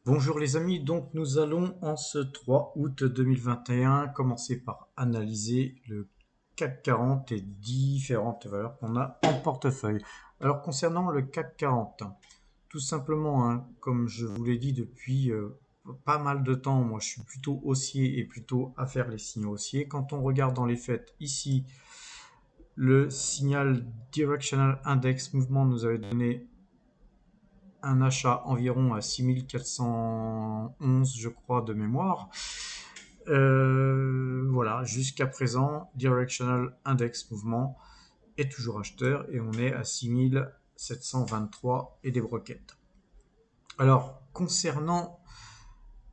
Bonjour les amis, donc nous allons en ce 3 août 2021 commencer par analyser le CAC 40 et différentes valeurs qu'on a en portefeuille. Alors concernant le CAC 40, tout simplement, hein, comme je vous l'ai dit depuis pas mal de temps, moi je suis plutôt haussier et plutôt à faire les signaux haussiers. Quand on regarde dans les faits, ici, le signal Directional Index Mouvement nous avait donné un achat environ à 6411, je crois, de mémoire. Voilà, jusqu'à présent, Directional Index Mouvement est toujours acheteur et on est à 6723 et des broquettes. Alors, concernant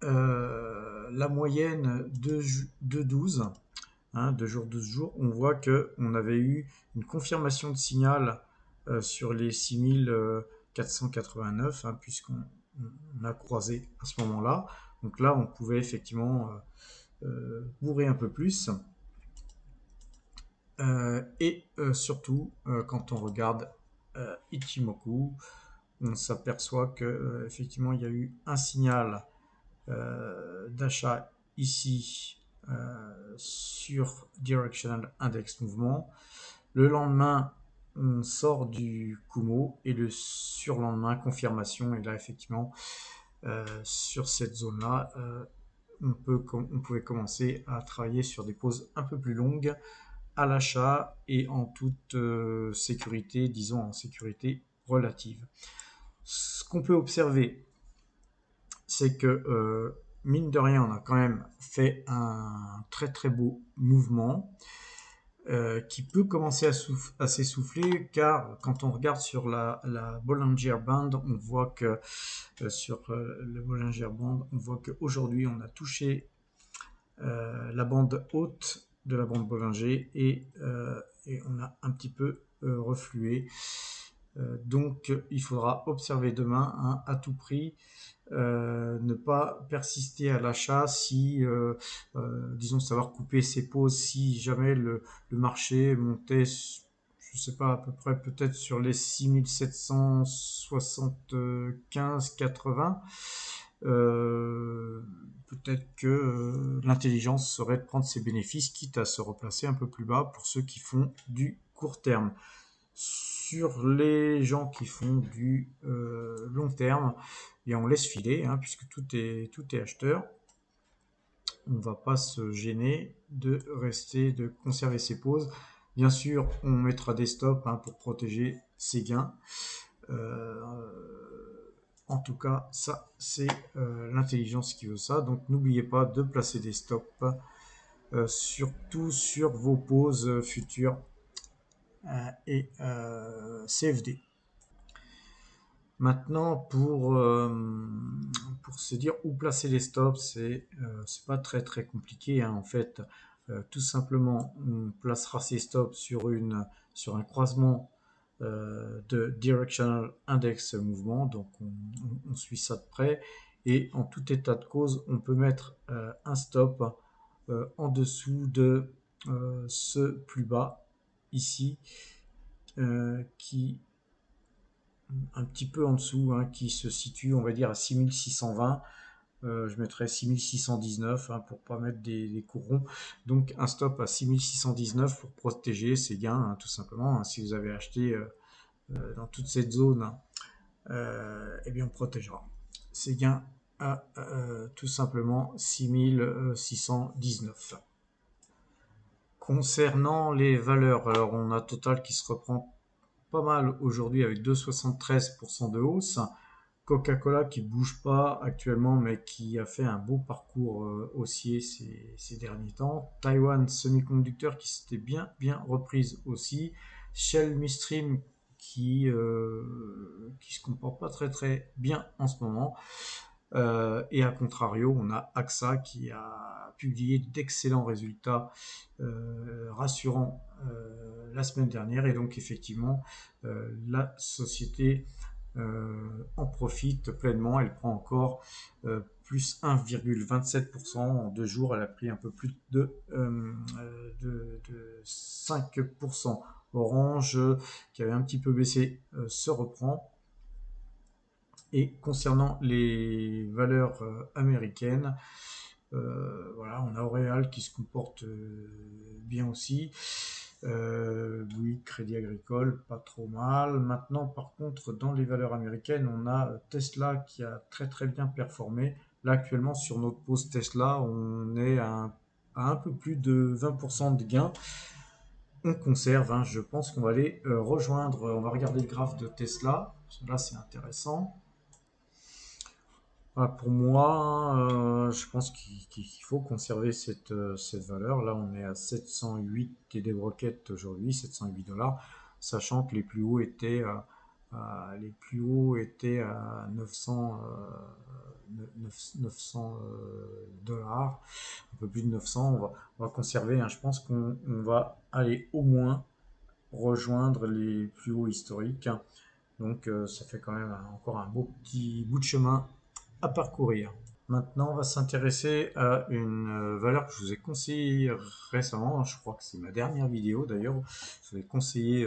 la moyenne de 12, hein, 2 jours, 12 jours, on voit qu'on avait eu une confirmation de signal sur les 6489, hein, puisqu'on a croisé à ce moment-là. Donc là, on pouvait effectivement bourrer un peu plus. Surtout, quand on regarde Ichimoku, on s'aperçoit que effectivement il y a eu un signal d'achat ici sur Directional Index Mouvement. Le lendemain, on sort du Kumo et le surlendemain, confirmation. Et là, effectivement, sur cette zone-là, on pouvait commencer à travailler sur des pauses un peu plus longues à l'achat et en toute sécurité, disons en sécurité relative. Ce qu'on peut observer, c'est que mine de rien, on a quand même fait un très très beau mouvement qui peut commencer à s'essouffler, car quand on regarde sur la Bollinger Band, on voit que sur le Bollinger Band, on voit qu'aujourd'hui on a touché la bande haute de la bande Bollinger et on a un petit peu reflué. Donc il faudra observer demain, hein, à tout prix, ne pas persister à l'achat si, disons, savoir couper ses pauses si jamais le marché montait, je sais pas, à peu près peut-être sur les 6775-80. Peut-être que l'intelligence serait de prendre ses bénéfices, quitte à se replacer un peu plus bas pour ceux qui font du court terme. Sur les gens qui font du long terme, et on laisse filer, hein, puisque tout est acheteur. On ne va pas se gêner de conserver ses pauses. Bien sûr, on mettra des stops, hein, pour protéger ses gains. En tout cas, ça, c'est l'intelligence qui veut ça. Donc, n'oubliez pas de placer des stops, surtout sur vos pauses futures et CFD. Maintenant, pour se dire où placer les stops, c'est pas très très compliqué, hein, en fait. Tout simplement, on placera ces stops sur un croisement de Directional Index Mouvement, donc on suit ça de près, et en tout état de cause, on peut mettre un stop en dessous de ce plus bas ici, qui un petit peu en dessous, hein, qui se situe, on va dire, à 6620. Je mettrais 6619, hein, pour pas mettre des courants. Donc un stop à 6619 pour protéger ses gains, hein, tout simplement, hein. Si vous avez acheté dans toute cette zone, eh bien on protégera ses gains à tout simplement 6619. Concernant les valeurs, alors on a Total qui se reprend pas mal aujourd'hui avec 2,73% de hausse. Coca-Cola qui bouge pas actuellement mais qui a fait un beau parcours haussier ces derniers temps. Taiwan Semiconductor qui s'était bien reprise aussi. Shell Midstream qui se comporte pas très très bien en ce moment. Et à contrario, on a AXA qui a publié d'excellents résultats rassurants la semaine dernière, et donc effectivement la société en profite pleinement. Elle prend encore plus 1,27% en 2 jours. Elle a pris un peu plus de 5%. Orange, qui avait un petit peu baissé, se reprend. Et concernant les valeurs américaines, voilà, on a L'Oréal qui se comporte bien aussi. Oui, Crédit Agricole, pas trop mal. Maintenant, par contre, dans les valeurs américaines, on a Tesla qui a très très bien performé. Là, actuellement, sur notre pause Tesla, on est à un peu plus de 20% de gains. On conserve, hein, je pense qu'on va aller rejoindre, on va regarder le graphe de Tesla. Là, c'est intéressant. Ah, pour moi, je pense qu'il faut conserver cette valeur. Là, on est à 708 et des broquettes aujourd'hui, 708 dollars, sachant que les plus hauts étaient à 900 dollars, un peu plus de 900. On va conserver, hein. Je pense qu'on va aller au moins rejoindre les plus hauts historiques. Donc, ça fait quand même encore un beau petit bout de chemin à parcourir. Maintenant, on va s'intéresser à une valeur que je vous ai conseillée récemment. Je crois que c'est ma dernière vidéo d'ailleurs. Je vous ai conseillé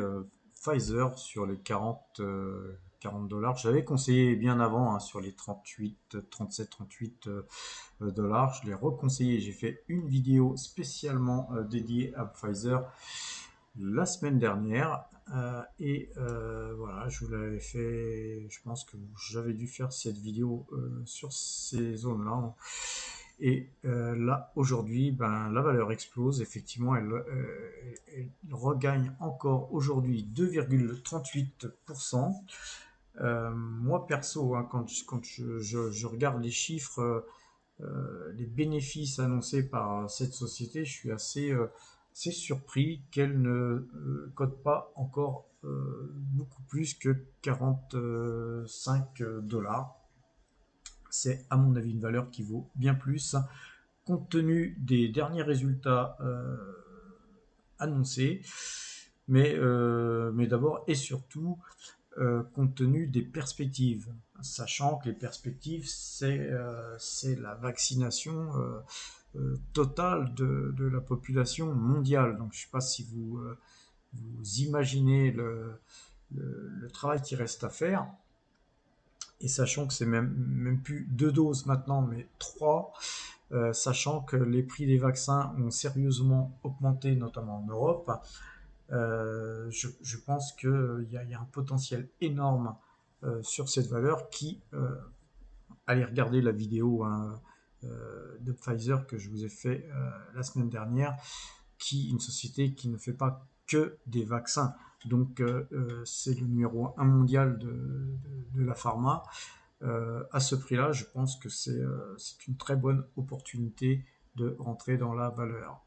Pfizer sur les 40 dollars. J'avais conseillé bien avant, hein, sur les 38, 37, 38 dollars. Je l'ai reconseillé. J'ai fait une vidéo spécialement dédiée à Pfizer la semaine dernière. Voilà, je vous l'avais fait, je pense que j'avais dû faire cette vidéo sur ces zones-là. Et là, aujourd'hui, ben, la valeur explose. Effectivement, elle regagne encore aujourd'hui 2,38%. Moi, perso, hein, quand je regarde les chiffres, les bénéfices annoncés par cette société, je suis assez surpris qu'elle ne cote pas encore beaucoup plus que 45 dollars. C'est à mon avis une valeur qui vaut bien plus, compte tenu des derniers résultats annoncés, mais d'abord et surtout compte tenu des perspectives, sachant que les perspectives, c'est la vaccination totale de la population mondiale. Donc je ne sais pas si vous imaginez le travail qui reste à faire, et sachant que c'est même plus 2 doses maintenant, mais 3, sachant que les prix des vaccins ont sérieusement augmenté, notamment en Europe. Je pense qu'il y a un potentiel énorme sur cette valeur qui, allez regarder la vidéo, hein, de Pfizer que je vous ai fait la semaine dernière, une société qui ne fait pas que des vaccins. Donc c'est le numéro 1 mondial de la pharma. À ce prix-là, je pense que c'est une très bonne opportunité de rentrer dans la valeur.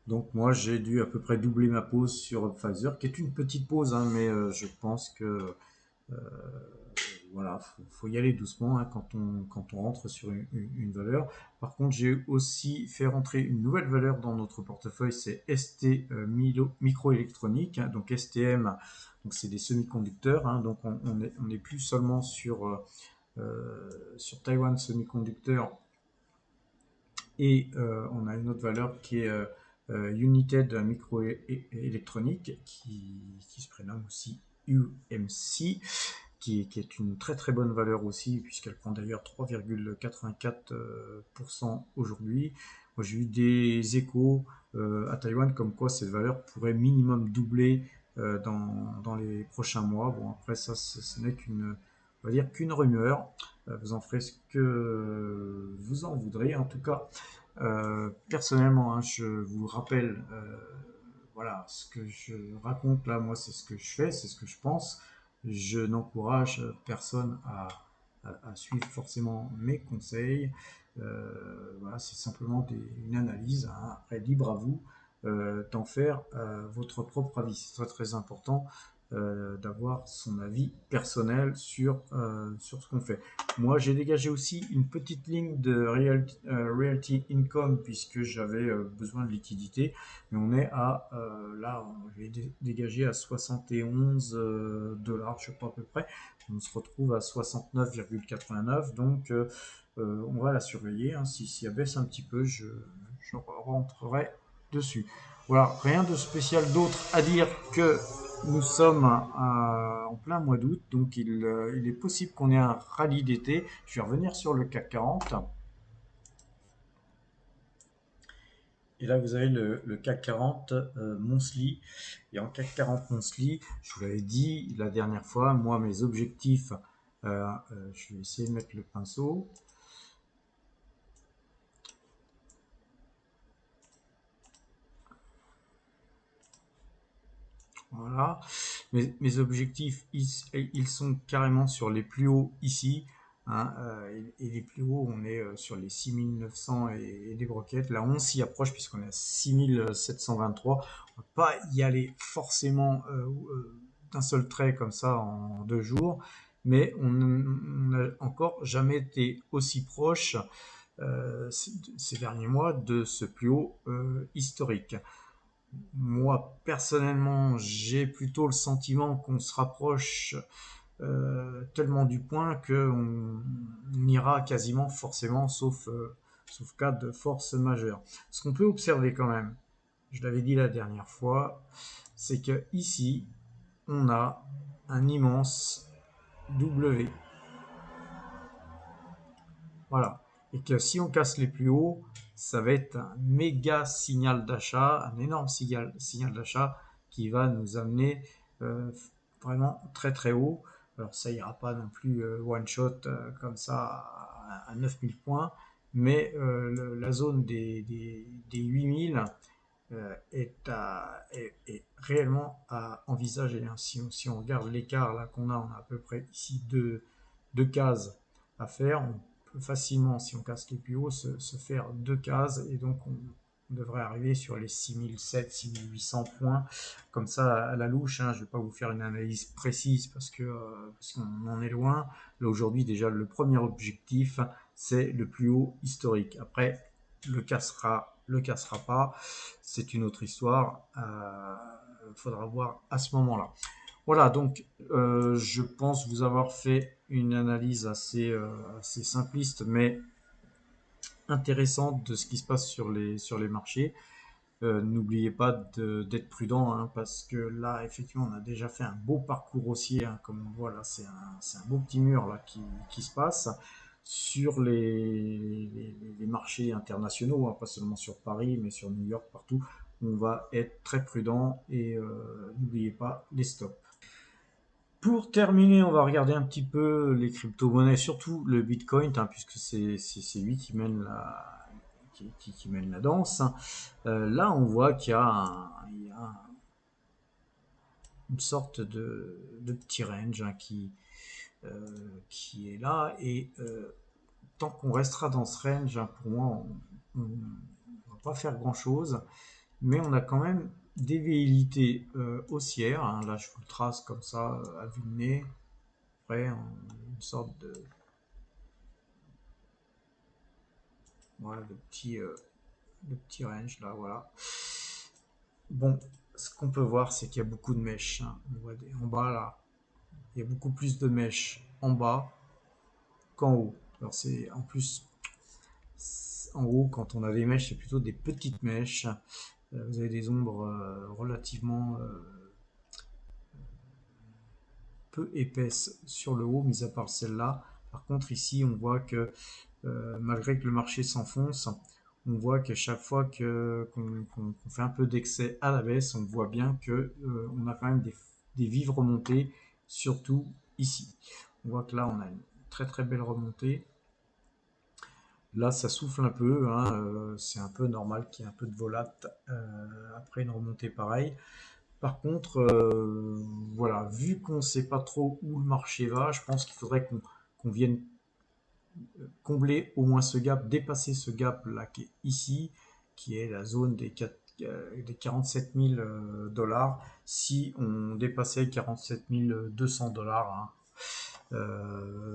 Donc moi j'ai dû à peu près doubler ma pause sur Pfizer, qui est une petite pause, hein, mais je pense que voilà, faut y aller doucement, hein, quand on rentre sur une valeur. Par contre, j'ai aussi fait rentrer une nouvelle valeur dans notre portefeuille, c'est ST Microélectronique, hein, donc STM, donc c'est des semi-conducteurs, hein, donc on est plus seulement sur Taiwan Semiconductor, et on a une autre valeur qui est United Microélectronique, qui se prénomme aussi UMC, qui est une très très bonne valeur aussi, puisqu'elle prend d'ailleurs 3,84% aujourd'hui. Moi j'ai eu des échos à Taïwan comme quoi cette valeur pourrait minimum doubler dans les prochains mois. Bon, après ça, ce n'est on va dire qu'une rumeur. Vous en ferez ce que vous en voudrez. En tout cas, personnellement, hein, je vous rappelle, voilà, ce que je raconte là, moi, c'est ce que je fais, c'est ce que je pense. Je n'encourage personne à suivre forcément mes conseils. Voilà, c'est simplement une analyse, hein. Après, libre à vous d'en faire votre propre avis. C'est très très important d'avoir son avis personnel sur ce qu'on fait. Moi, j'ai dégagé aussi une petite ligne de realty income, puisque j'avais besoin de liquidité. Mais on est là, je vais dégager à 71 dollars, je crois à peu près. On se retrouve à 69,89. Donc, on va la surveiller, hein. Si elle baisse un petit peu, je rentrerai dessus. Voilà, rien de spécial d'autre à dire que nous sommes en plein mois d'août, donc il est possible qu'on ait un rallye d'été. Je vais revenir sur le CAC 40. Et là, vous avez le CAC 40 Monthly. Et en CAC 40 Monthly, je vous l'avais dit la dernière fois, moi, mes objectifs, je vais essayer de mettre le pinceau. Voilà. Mes objectifs, ils sont carrément sur les plus hauts ici. Hein, et les plus hauts, on est sur les 6900 et des broquettes. Là, on s'y approche puisqu'on est à 6723. On ne va pas y aller forcément d'un seul trait comme ça en 2 jours. Mais on n'a encore jamais été aussi proche ces derniers mois de ce plus haut historique. Moi, personnellement, j'ai plutôt le sentiment qu'on se rapproche tellement du point qu'on ira quasiment forcément, sauf cas de force majeure. Ce qu'on peut observer quand même, je l'avais dit la dernière fois, c'est que ici, on a un immense W. Voilà. Et que si on casse les plus hauts, ça va être un méga signal d'achat, un énorme signal d'achat qui va nous amener euh, vraiment très très haut. Alors ça ira pas non plus one shot comme ça à 9000 points, mais la zone des 8000 est réellement à envisager. Hein. Si on regarde l'écart là qu'on a, on a à peu près ici deux cases à faire. On peut facilement, si on casse les plus hauts, se faire 2 cases et donc on devrait arriver sur les 6700, 6800 points comme ça à la louche. Hein. Je ne vais pas vous faire une analyse précise parce qu'on en est loin. Là aujourd'hui déjà le premier objectif c'est le plus haut historique. Après le cassera pas, c'est une autre histoire. Faudra voir à ce moment-là. Voilà, donc je pense vous avoir fait une analyse assez simpliste, mais intéressante de ce qui se passe sur les marchés. N'oubliez pas d'être prudent, hein, parce que là, effectivement, on a déjà fait un beau parcours haussier, hein, comme on voit là, c'est un beau petit mur là qui se passe sur les marchés internationaux, hein, pas seulement sur Paris, mais sur New York, partout. On va être très prudent et n'oubliez pas les stops. Pour terminer, on va regarder un petit peu les crypto-monnaies, surtout le Bitcoin, hein, puisque c'est lui qui mène qui mène la danse. Là, on voit il y a une sorte de petit range hein, qui est là. Et tant qu'on restera dans ce range, hein, pour moi, on ne va pas faire grand-chose. Mais on a quand même des velléités haussières. Hein. Là, je vous le trace comme ça à vue de nez. Après, une sorte voilà, de petit range là, voilà. Bon, ce qu'on peut voir, c'est qu'il y a beaucoup de mèches. Hein. On voit en bas là, il y a beaucoup plus de mèches en bas qu'en haut. Alors c'est en plus en haut quand on a des mèches, c'est plutôt des petites mèches. Vous avez des ombres relativement peu épaisses sur le haut, mis à part celle-là. Par contre ici, on voit que malgré que le marché s'enfonce, on voit qu'à chaque fois qu'on fait un peu d'excès à la baisse, on voit bien que on a quand même des vives remontées, surtout ici. On voit que là, on a une très très belle remontée. Là, ça souffle un peu, hein, c'est un peu normal qu'il y ait un peu de volate après une remontée pareille. Par contre, voilà, vu qu'on ne sait pas trop où le marché va, je pense qu'il faudrait qu'on vienne combler au moins ce gap, dépasser ce gap là qui est ici, qui est la zone des 47 000 dollars. Si on dépassait 47 200 dollars, hein,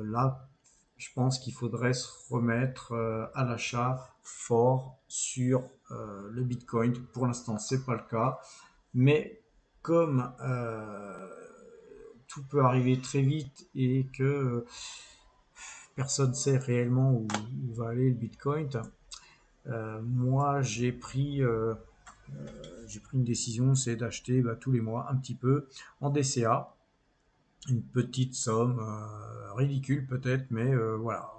là, je pense qu'il faudrait se remettre à l'achat fort sur le Bitcoin. Pour l'instant, c'est pas le cas, mais comme tout peut arriver très vite et que personne ne sait réellement où va aller le Bitcoin. Moi, j'ai pris j'ai pris une décision, c'est d'acheter tous les mois un petit peu en DCA, une petite somme ridicule peut-être, mais voilà,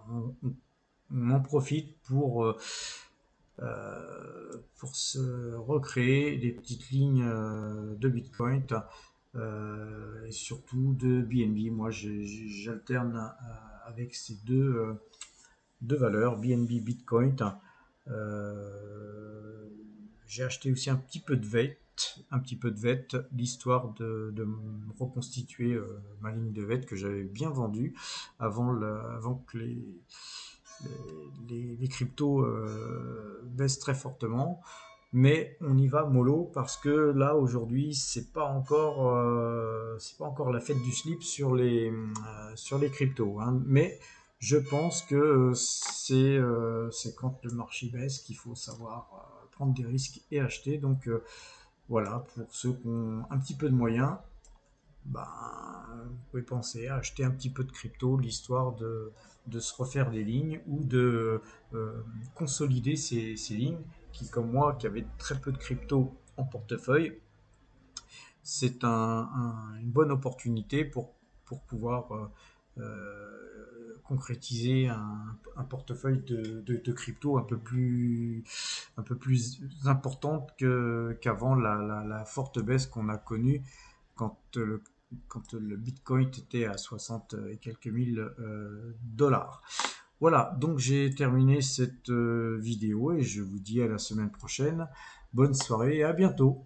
on en profite pour se recréer des petites lignes de Bitcoin et surtout de BNB. Moi, j'alterne avec ces deux valeurs, BNB Bitcoin. Euh, j'ai acheté aussi un petit peu de VET, l'histoire de me reconstituer ma ligne de VET que j'avais bien vendue avant que les cryptos baissent très fortement. Mais on y va mollo parce que là aujourd'hui c'est pas encore la fête du slip sur les cryptos, hein. Mais je pense que c'est quand le marché baisse qu'il faut savoir prendre des risques et acheter. Donc voilà, pour ceux qui ont un petit peu de moyens, ben, vous pouvez penser à acheter un petit peu de crypto, l'histoire de se refaire des lignes ou de consolider ces lignes qui, comme moi, qui avait très peu de crypto en portefeuille, c'est une bonne opportunité pour pouvoir concrétiser un portefeuille de crypto un peu plus importante qu'avant la forte baisse qu'on a connue quand quand le Bitcoin était à 60 et quelques mille dollars. Voilà, donc j'ai terminé cette vidéo et je vous dis à la semaine prochaine. Bonne soirée et à bientôt.